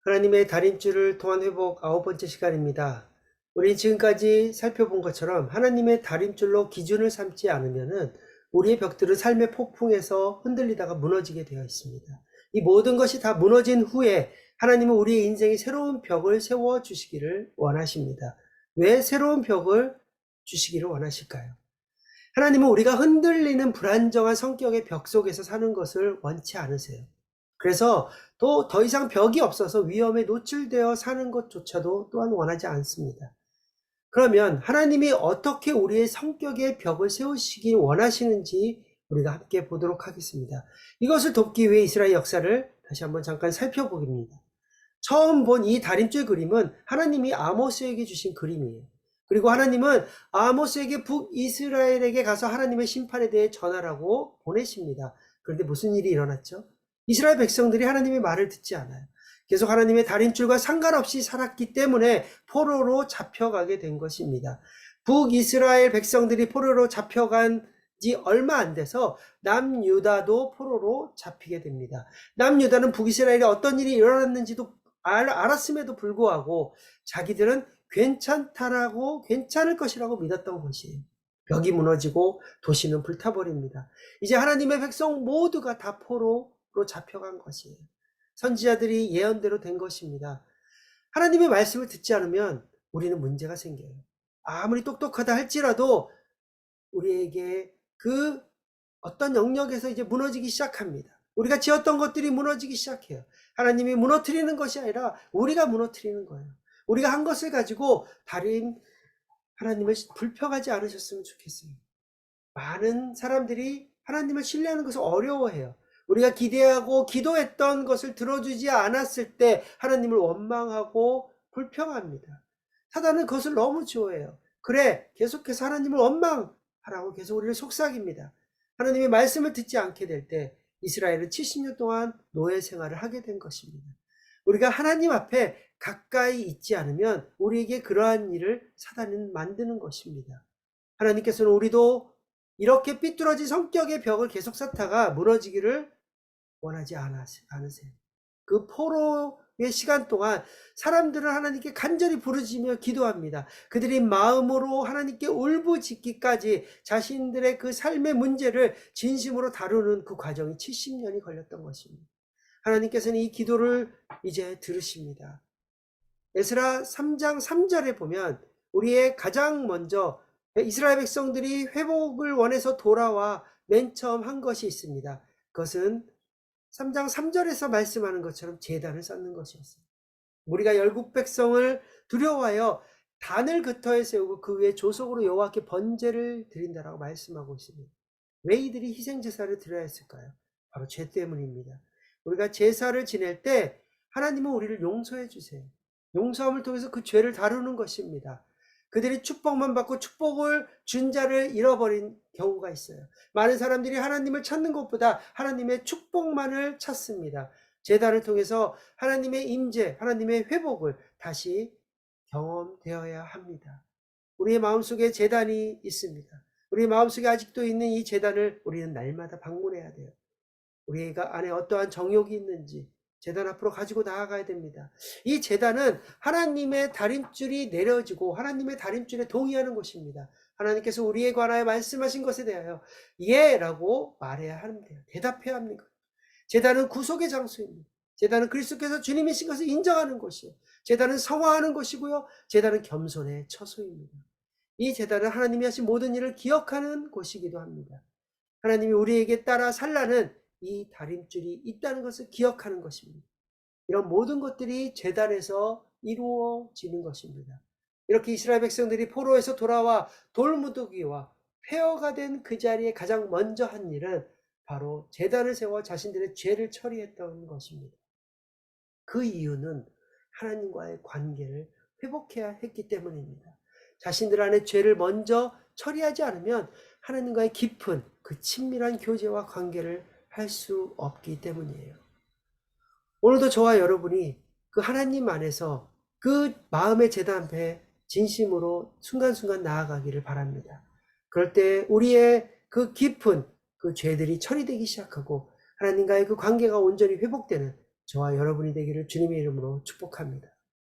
하나님의 다림줄을 통한 회복 9번째 시간입니다. 우리 지금까지 살펴본 것처럼 하나님의 다림줄로 기준을 삼지 않으면 우리의 벽들은 삶의 폭풍에서 흔들리다가 무너지게 되어 있습니다. 이 모든 것이 다 무너진 후에 하나님은 우리의 인생에 새로운 벽을 세워주시기를 원하십니다. 왜 새로운 벽을 주시기를 원하실까요? 하나님은 우리가 흔들리는 불안정한 성격의 벽 속에서 사는 것을 원치 않으세요. 그래서 또 더 이상 벽이 없어서 위험에 노출되어 사는 것조차도 또한 원하지 않습니다. 그러면 하나님이 어떻게 우리의 성격의 벽을 세우시기 원하시는지 우리가 함께 보도록 하겠습니다. 이것을 돕기 위해 이스라엘 역사를 다시 한번 잠깐 살펴보겠습니다. 처음 본 이 다림줄 그림은 하나님이 아모스에게 주신 그림이에요. 그리고 하나님은 아모스에게 북이스라엘에게 가서 하나님의 심판에 대해 전하라고 보내십니다. 그런데 무슨 일이 일어났죠? 이스라엘 백성들이 하나님의 말을 듣지 않아요. 계속 하나님의 다림줄과 상관없이 살았기 때문에 포로로 잡혀가게 된 것입니다. 북이스라엘 백성들이 포로로 잡혀간 지 얼마 안 돼서 남유다도 포로로 잡히게 됩니다. 남유다는 북이스라엘에 어떤 일이 일어났는지도 알았음에도 불구하고 자기들은 괜찮다라고, 괜찮을 것이라고 믿었던 것이에요. 벽이 무너지고 도시는 불타버립니다. 이제 하나님의 백성 모두가 다 포로로 잡혀간 것이에요. 선지자들이 예언대로 된 것입니다. 하나님의 말씀을 듣지 않으면 우리는 문제가 생겨요. 아무리 똑똑하다 할지라도 우리에게 그 어떤 영역에서 이제 무너지기 시작합니다. 우리가 지었던 것들이 무너지기 시작해요. 하나님이 무너뜨리는 것이 아니라 우리가 무너뜨리는 거예요. 우리가 한 것을 가지고 다른 하나님을 불평하지 않으셨으면 좋겠어요. 많은 사람들이 하나님을 신뢰하는 것을 어려워해요. 우리가 기대하고 기도했던 것을 들어주지 않았을 때 하나님을 원망하고 불평합니다. 사단은 그것을 너무 좋아해요. 그래, 계속해서 하나님을 원망하라고 계속 우리를 속삭입니다. 하나님의 말씀을 듣지 않게 될 때 이스라엘은 70년 동안 노예 생활을 하게 된 것입니다. 우리가 하나님 앞에 가까이 있지 않으면 우리에게 그러한 일을 사단은 만드는 것입니다. 하나님께서는 우리도 이렇게 삐뚤어진 성격의 벽을 계속 쌓다가 무너지기를 원하지 않으세요. 그 포로의 시간 동안 사람들은 하나님께 간절히 부르짖으며 기도합니다. 그들이 마음으로 하나님께 울부짖기까지 자신들의 그 삶의 문제를 진심으로 다루는 그 과정이 70년이 걸렸던 것입니다. 하나님께서는 이 기도를 이제 들으십니다. 에스라 3장 3절에 보면 우리의 가장 먼저 이스라엘 백성들이 회복을 원해서 돌아와 맨 처음 한 것이 있습니다. 그것은 3장 3절에서 말씀하는 것처럼 제단을 쌓는 것이었어요. 우리가 열국 백성을 두려워하여 단을 그터에 세우고 그 위에 조속으로 여호와께 번제를 드린다라고 말씀하고 있습니다. 왜 이들이 희생제사를 드려야 했을까요? 바로 죄 때문입니다. 우리가 제사를 지낼 때 하나님은 우리를 용서해 주세요. 용서함을 통해서 그 죄를 다루는 것입니다. 그들이 축복만 받고 축복을 준 자를 잃어버린 경우가 있어요. 많은 사람들이 하나님을 찾는 것보다 하나님의 축복만을 찾습니다. 제단을 통해서 하나님의 임재, 하나님의 회복을 다시 경험되어야 합니다. 우리의 마음속에 제단이 있습니다. 우리 마음속에 아직도 있는 이 제단을 우리는 날마다 방문해야 돼요. 우리가 안에 어떠한 정욕이 있는지 제단 앞으로 가지고 나아가야 됩니다. 이 제단은 하나님의 다림줄이 내려지고 하나님의 다림줄에 동의하는 것입니다. 하나님께서 우리에 관하여 말씀하신 것에 대하여 예 라고 말해야 합니다. 대답해야 합니다. 제단은 구속의 장소입니다. 제단은 그리스도께서 주님이신 것을 인정하는 것이에요. 제단은 성화하는 것이고요. 제단은 겸손의 처소입니다. 이 제단은 하나님이 하신 모든 일을 기억하는 곳이기도 합니다. 하나님이 우리에게 따라 살라는 이 다림줄이 있다는 것을 기억하는 것입니다. 이런 모든 것들이 제단에서 이루어지는 것입니다. 이렇게 이스라엘 백성들이 포로에서 돌아와 돌무더기와 폐허가 된 그 자리에 가장 먼저 한 일은 바로 제단을 세워 자신들의 죄를 처리했던 것입니다. 그 이유는 하나님과의 관계를 회복해야 했기 때문입니다. 자신들 안에 죄를 먼저 처리하지 않으면 하나님과의 깊은 그 친밀한 교제와 관계를 할 수 없기 때문이에요. 오늘도 저와 여러분이 그 하나님 안에서 그 마음의 제단 앞에 진심으로 순간순간 나아가기를 바랍니다. 그럴 때 우리의 그 깊은 그 죄들이 처리되기 시작하고 하나님과의 그 관계가 온전히 회복되는 저와 여러분이 되기를 주님의 이름으로 축복합니다.